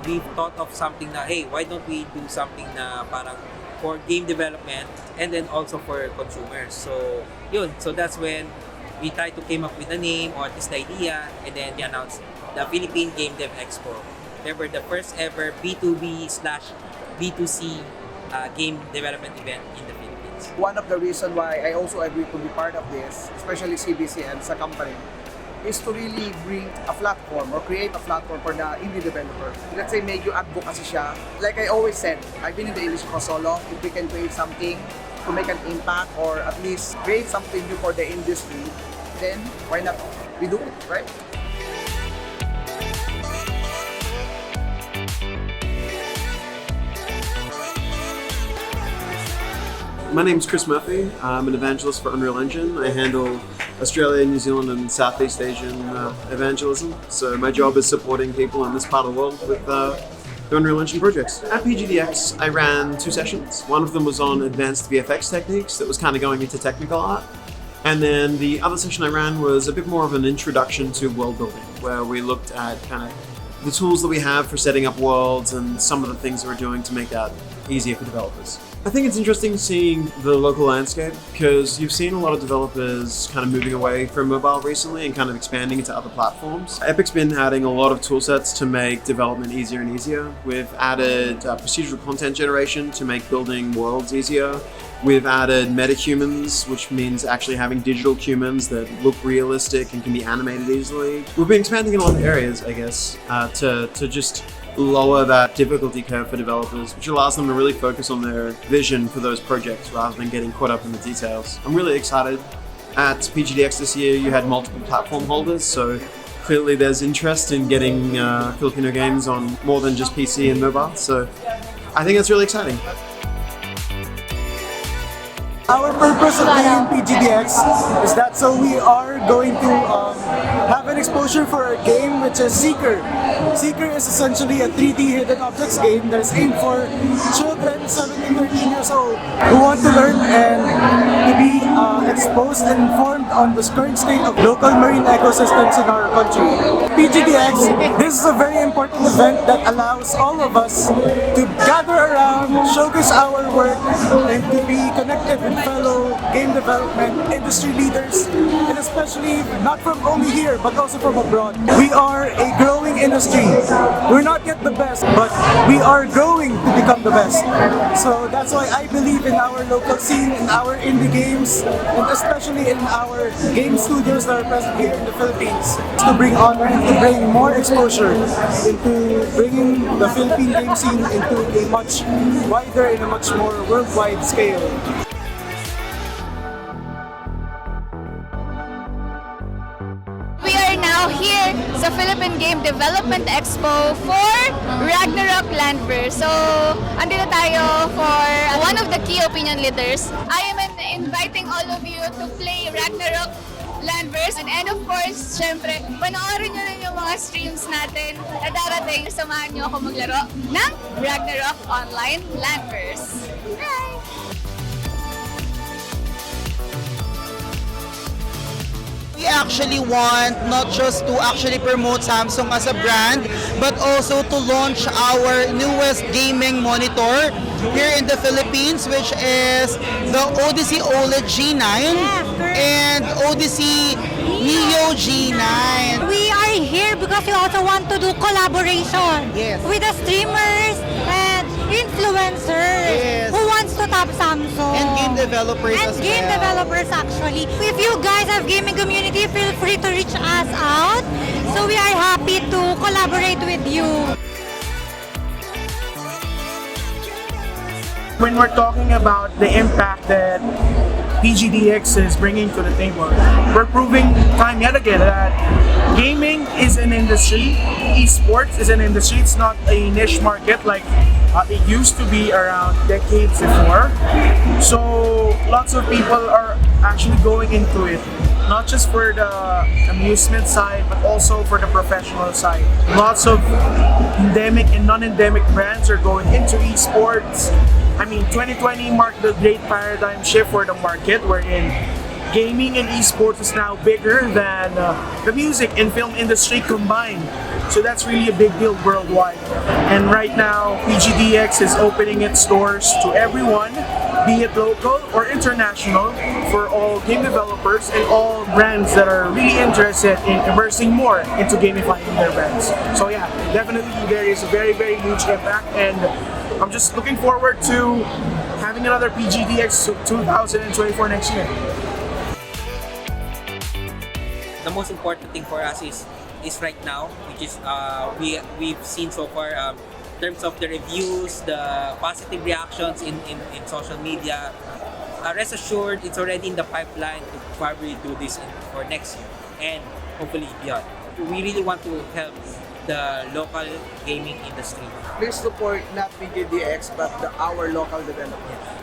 we've thought of something na, hey, why don't we do something na parang for game development and then also for consumers. So, yun. So that's when we tried to came up with a name or this idea, and then we announced the Philippine Gamedev Expo. They were the first ever B2B/B2C game development event in the Philippines. One of the reasons why I also agree to be part of this, especially CBC and sa company, is to really bring a platform or create a platform for the indie developer. Let's say medyo advocacy siya. Like I always said, I've been in the industry for so long, if we can create something to make an impact or at least create something new for the industry, then why not? We do it, right? My name is Chris Murphy. I'm an evangelist for Unreal Engine. I handle Australia, New Zealand and Southeast Asian evangelism. So my job is supporting people in this part of the world with the Unreal Engine projects. At PGDX, I ran 2 sessions. One of them was on advanced VFX techniques that was kind of going into technical art. And then the other session I ran was a bit more of an introduction to world building, where we looked at kind of the tools that we have for setting up worlds and some of the things that we're doing to make that easier for developers. I think it's interesting seeing the local landscape because you've seen a lot of developers kind of moving away from mobile recently and kind of expanding into other platforms. Epic's been adding a lot of tool sets to make development easier and easier. We've added procedural content generation to make building worlds easier. We've added metahumans, which means actually having digital humans that look realistic and can be animated easily. We've been expanding in a lot of areas, I guess, to just lower that difficulty curve for developers, which allows them to really focus on their vision for those projects rather than getting caught up in the details. I'm really excited. At PGDX this year, you had multiple platform holders, so clearly there's interest in getting Filipino games on more than just PC and mobile, so I think it's really exciting. Our purpose of being PGDX is that so we are going to have an exposure for a game which is Seeker. Seeker is essentially a 3D hidden objects game that is aimed for children 7 to 13 years old who want to learn and to be exposed and informed on the current state of local marine ecosystems in our country. PGDX, this is a very important event that allows all of us to gather around, showcase our work, and to be connected with fellow game development industry leaders, and especially not from only here but also from abroad. We are a growing industry. We're not yet the best, but we are growing to become the best. So that's why I believe in our local scene, in our indie games, and especially in our game studios that are present here in the Philippines, to bring honor and to bring more exposure into bringing the Philippine game scene into a much wider and a much more worldwide scale. We are now here sa Philippine Game Development Expo for Ragnarok Landverse. So, andito tayo for one of the key opinion leaders. I am inviting all of you to play Ragnarok Landverse. And of course, syempre, panoorin nyo rin yung mga streams natin na darating. Samahan nyo ako maglaro ng Ragnarok Online Landverse. Bye! We actually want not just to actually promote Samsung as a brand, but also to launch our newest gaming monitor here in the Philippines, which is the Odyssey OLED G9 and Odyssey Neo G9. We are here because we also want to do collaboration with the streamers and influencers who wants to top Samsung. And game developers and as game well. developers actually. If you guys have gaming community, feel free to reach us out. So we are happy to collaborate with you. When we're talking about the impact that PGDX is bringing to the table, we're proving time yet again that gaming is an industry, esports is an industry, it's not a niche market like it used to be around decades before. So lots of people are actually going into it, not just for the amusement side, but also for the professional side. Lots of endemic and non-endemic brands are going into esports. I mean, 2020 marked the great paradigm shift for the market, wherein gaming and esports is now bigger than the music and film industry combined. So that's really a big deal worldwide. And right now, PGDX is opening its doors to everyone, be it local or international, for all game developers and all brands that are really interested in immersing more into gamifying their brands. So yeah, definitely there is a very, very huge impact, and I'm just looking forward to having another PGDX 2024 next year. The most important thing for us is right now, which is we've seen so far in terms of the reviews, the positive reactions in social media. Rest assured, it's already in the pipeline to probably do this for next year and hopefully beyond. We really want to help the local gaming industry. Please support not PGDX but our local development.